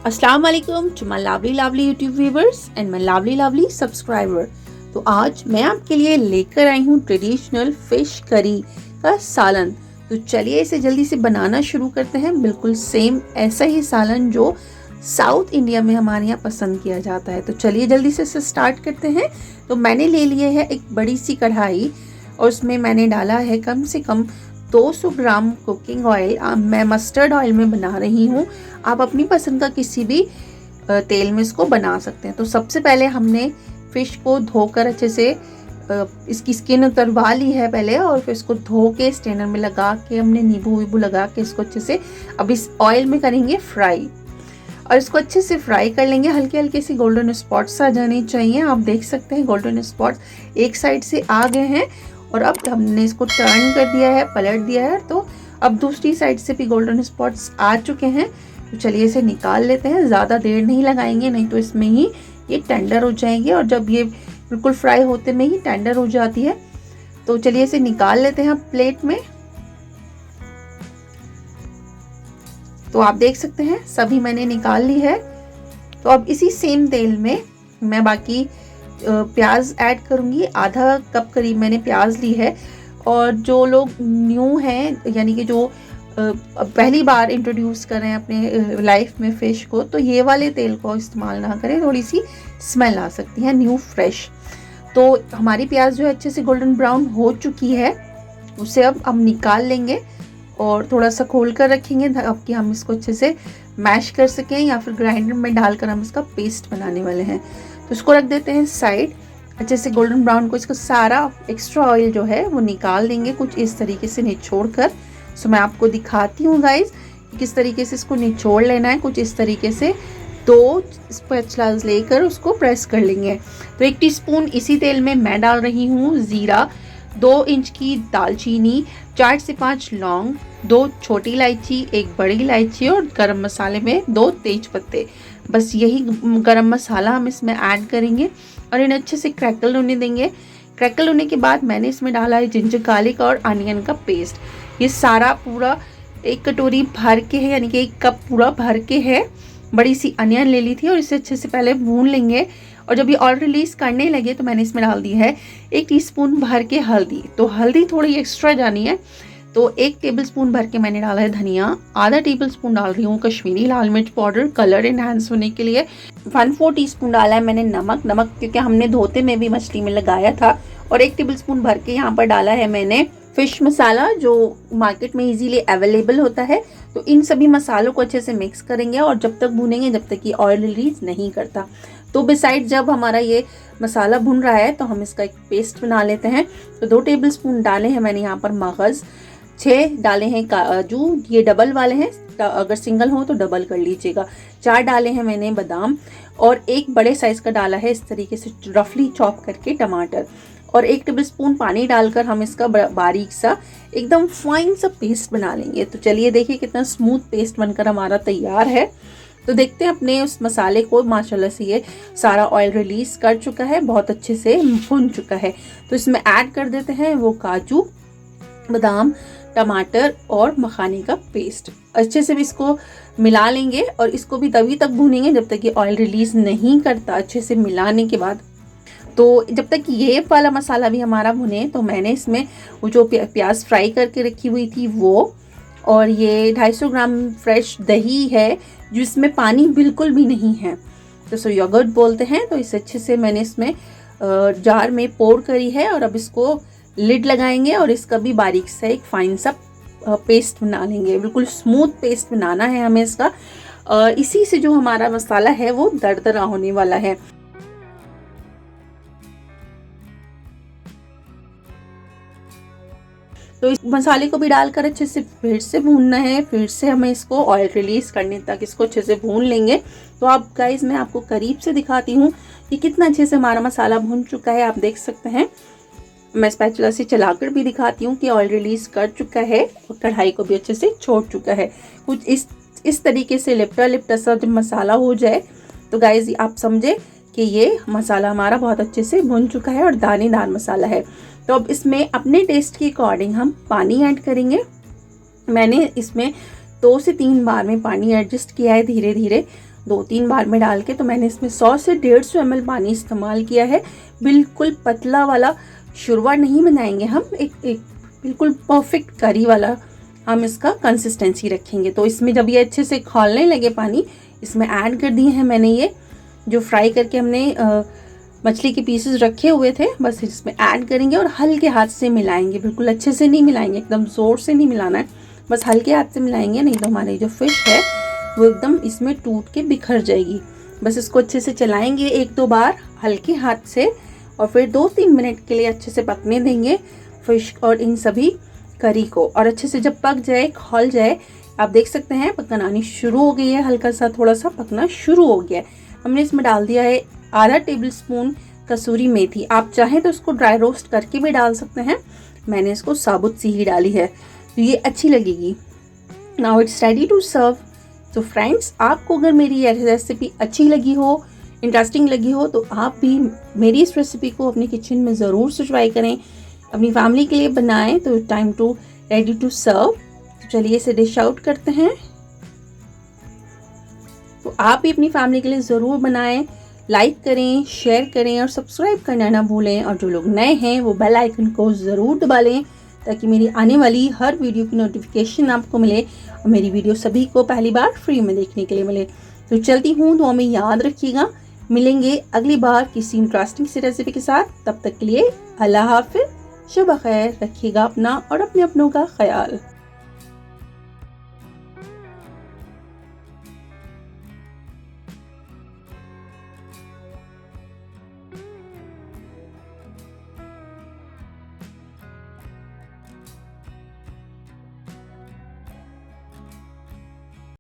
अस्सलाम वालेकुम to my lovely YouTube viewers and my lovely subscriber. तो आज मैं आपके लिए लेकर आई हूँ ट्रेडिशनल फिश करी का सालन। तो चलिए इसे जल्दी से बनाना शुरू करते हैं। बिल्कुल सेम ऐसा ही सालन जो साउथ इंडिया में हमारे यहाँ पसंद किया जाता है। तो चलिए जल्दी से इसे स्टार्ट करते हैं। तो मैंने ले लिया है एक बड़ी सी कढ़ाई और उसमें मैंने डाला है कम से कम 200 ग्राम कुकिंग ऑयल। मैं मस्टर्ड ऑयल में बना रही हूँ, आप अपनी पसंद का किसी भी तेल में इसको बना सकते हैं। तो सबसे पहले हमने फ़िश को धोकर अच्छे से इसकी स्किन उतरवा ली है पहले, और फिर इसको धो के स्ट्रेनर में लगा के हमने नींबू वीबू लगा के इसको अच्छे से अब इस ऑयल में करेंगे फ्राई। और इसको अच्छे से फ्राई कर लेंगे। हल्के हल्के से गोल्डन स्पॉट्स आ जाने चाहिए। आप देख सकते हैं गोल्डन स्पॉट्स एक साइड से आ गए हैं और अब हमने इसको टर्न कर दिया है, पलट दिया है। तो अब दूसरी साइड से भी गोल्डन स्पॉट्स आ चुके हैं। तो चलिए इसे निकाल लेते हैं। ज़्यादा देर नहीं लगाएंगे, नहीं तो इसमें ही ये टेंडर हो जाएंगे, और जब ये बिल्कुल फ्राई होते में ही टेंडर हो जाती है। तो चलिए इसे निकाल लेते हैं प्लेट में। तो आप देख सकते हैं सभी मैंने निकाल ली है। तो अब इसी सेम तेल में मैं बाकी प्याज ऐड करूंगी। आधा कप करीब मैंने प्याज ली है। और जो लोग न्यू हैं, यानी कि जो पहली बार इंट्रोड्यूस कर रहे हैं अपने लाइफ में फ़िश को, तो ये वाले तेल को इस्तेमाल ना करें, थोड़ी सी स्मेल आ सकती है न्यू फ्रेश। तो हमारी प्याज जो है अच्छे से गोल्डन ब्राउन हो चुकी है, उसे अब हम निकाल लेंगे और थोड़ा सा खोल कर रखेंगे ताकि हम इसको अच्छे से मैश कर सकें, या फिर ग्राइंडर में डालकर हम इसका पेस्ट बनाने वाले हैं। तो इसको रख देते हैं साइड। अच्छे से गोल्डन ब्राउन को इसका सारा एक्स्ट्रा ऑयल जो है वो निकाल देंगे, कुछ इस तरीके से निचोड़ कर। सो मैं आपको दिखाती हूँ गाइज किस तरीके से इसको निचोड़ लेना है। कुछ इस तरीके से 2 स्पैचुलास लेकर उसको प्रेस कर लेंगे। तो 1 टीस्पून इसी तेल में मैं डाल रही हूँ ज़ीरा, 2 इंच की दालचीनी, 4 से 5 लौंग, 2 छोटी इलायची, 1 बड़ी इलायची, और गरम मसाले में 2 तेज पत्ते। बस यही गरम मसाला हम इसमें ऐड करेंगे और इन्हें अच्छे से क्रैकल होने देंगे। क्रैकल होने के बाद मैंने इसमें डाला है जिंजर गार्लिक और अनियन का पेस्ट। ये सारा पूरा 1 कटोरी भर के है, यानी कि 1 कप पूरा भर के है। बड़ी सी अनियन ले ली थी और इसे अच्छे से पहले भून लेंगे। और जब ये ऑयल रिलीज करने लगे तो मैंने इसमें डाल दी है 1 टीस्पून भर के हल्दी। तो हल्दी थोड़ी एक्स्ट्रा जानी है, तो 1 टेबलस्पून भर के मैंने डाला है धनिया। आधा टेबलस्पून डाल रही हूँ कश्मीरी लाल मिर्च पाउडर, कलर इनहेंस होने के लिए। 1/4 टीस्पून डाला है मैंने नमक क्योंकि हमने धोते में भी मछली में लगाया था। और 1 टेबलस्पून भर के यहाँ पर डाला है मैंने फिश मसाला, जो मार्केट में इजीली अवेलेबल होता है। तो इन सभी मसालों को अच्छे से मिक्स करेंगे और जब तक भूनेंगे जब तक ये ऑयल रिलीज नहीं करता। तो बिसाइड जब हमारा ये मसाला भुन रहा है तो हम इसका एक पेस्ट बना लेते हैं। तो 2 टेबलस्पून डाले हैं मैंने यहाँ पर मगज़, 6 डाले हैं काजू, ये डबल वाले हैं, अगर सिंगल हो तो डबल कर लीजिएगा। 4 डाले हैं मैंने बादाम, और 1 बड़े साइज़ का डाला है इस तरीके से रफली चॉप करके टमाटर। और 1 टेबलस्पून पानी डालकर हम इसका बारीक सा एकदम फाइन सा पेस्ट बना लेंगे। तो चलिए देखिए कितना स्मूथ पेस्ट बनकर हमारा तैयार है। तो देखते हैं अपने उस मसाले को, माशाल्लाह से ये सारा ऑयल रिलीज कर चुका है, बहुत अच्छे से भुन चुका है। तो इसमें ऐड कर देते हैं वो काजू, बादाम, टमाटर और मखाने का पेस्ट। अच्छे से भी इसको मिला लेंगे और इसको भी तभी तक भूनेंगे जब तक ये ऑयल रिलीज नहीं करता। अच्छे से मिलाने के बाद, तो जब तक ये वाला मसाला भी हमारा भुने, तो मैंने इसमें वो जो प्याज फ्राई करके रखी हुई थी वो, और ये 250 ग्राम फ्रेश दही है जिसमें पानी बिल्कुल भी नहीं है, तो सो योगर्ट बोलते हैं। तो इसे अच्छे से मैंने इसमें जार में पोर करी है। और अब इसको लिड लगाएंगे और इसका भी बारीक सा एक फाइन सा पेस्ट बना लेंगे। बिल्कुल स्मूथ पेस्ट बनाना है हमें इसका। इसी से जो हमारा मसाला है वो दरदरा होने वाला है। तो इस मसाले को भी डालकर अच्छे से फिर से भूनना है। फिर से हमें इसको ऑयल रिलीज करने तक इसको अच्छे से भून लेंगे। तो आप गाइज मैं आपको करीब से दिखाती हूँ कि कितना अच्छे से हमारा मसाला भून चुका है। आप देख सकते हैं, मैं स्पैचुला से चलाकर भी दिखाती हूँ कि ऑयल रिलीज कर चुका है और कढ़ाई को भी अच्छे से छोड़ चुका है। कुछ इस तरीके से लिपटा सा जब मसाला हो जाए तो गाइज आप समझे कि ये मसाला हमारा बहुत अच्छे से भुन चुका है और दानेदार मसाला है। तो अब इसमें अपने टेस्ट के अकॉर्डिंग हम पानी ऐड करेंगे। मैंने इसमें 2 से 3 बार में पानी एडजस्ट किया है धीरे धीरे। 2-3 बार में डाल के। तो मैंने इसमें 100 से 150 ml पानी इस्तेमाल किया है। बिल्कुल पतला वाला शुरवा नहीं बनाएंगे हम, एक बिल्कुल परफेक्ट करी वाला हम इसका कंसिस्टेंसी रखेंगे। तो इसमें जब ये अच्छे से खौलने लगे पानी, इसमें ऐड कर दिए हैं मैंने ये जो फ्राई करके हमने मछली के पीसेस रखे हुए थे, बस इसमें ऐड करेंगे और हल्के हाथ से मिलाएंगे। बिल्कुल अच्छे से नहीं मिलाएंगे, एकदम ज़ोर से नहीं मिलाना है, बस हल्के हाथ से मिलाएंगे, नहीं तो हमारी जो फ़िश है वो एकदम इसमें टूट के बिखर जाएगी। बस इसको अच्छे से चलाएंगे 1-2 बार हल्के हाथ से और फिर 2-3 मिनट के लिए अच्छे से पकने देंगे फ़िश और इन सभी करी को। और अच्छे से जब पक जाए, खौल जाए, आप देख सकते हैं पकन आनी शुरू हो गई है, हल्का सा थोड़ा सा पकना शुरू हो गया है। हमने इसमें डाल दिया है आधा टेबलस्पून कसूरी मेथी। आप चाहें तो इसको ड्राई रोस्ट करके भी डाल सकते हैं, मैंने इसको साबुत सी ही डाली है तो ये अच्छी लगेगी। Now it's ready to serve. तो फ्रेंड्स, आपको अगर मेरी ये रेसिपी अच्छी लगी हो, इंटरेस्टिंग लगी हो, तो आप भी मेरी इस रेसिपी को अपने किचन में ज़रूर से ट्राई करें, अपनी फैमिली के लिए बनाएं। तो time to ready to serve. तो चलिए इसे डिश आउट करते हैं। तो आप भी अपनी फैमिली के लिए ज़रूर बनाएं, लाइक करें, शेयर करें और सब्सक्राइब करना ना भूलें। और जो लोग नए हैं वो बेल आइकन को ज़रूर दबा लें ताकि मेरी आने वाली हर वीडियो की नोटिफिकेशन आपको मिले और मेरी वीडियो सभी को पहली बार फ्री में देखने के लिए मिले। तो चलती हूँ, तो हमें याद रखिएगा, मिलेंगे अगली बार किसी इंटरेस्टिंग सी रेसिपी के साथ। तब तक के लिए अल्लाह हाफिज़, शुभ खैर, रखिएगा अपना और अपने अपनों का ख्याल।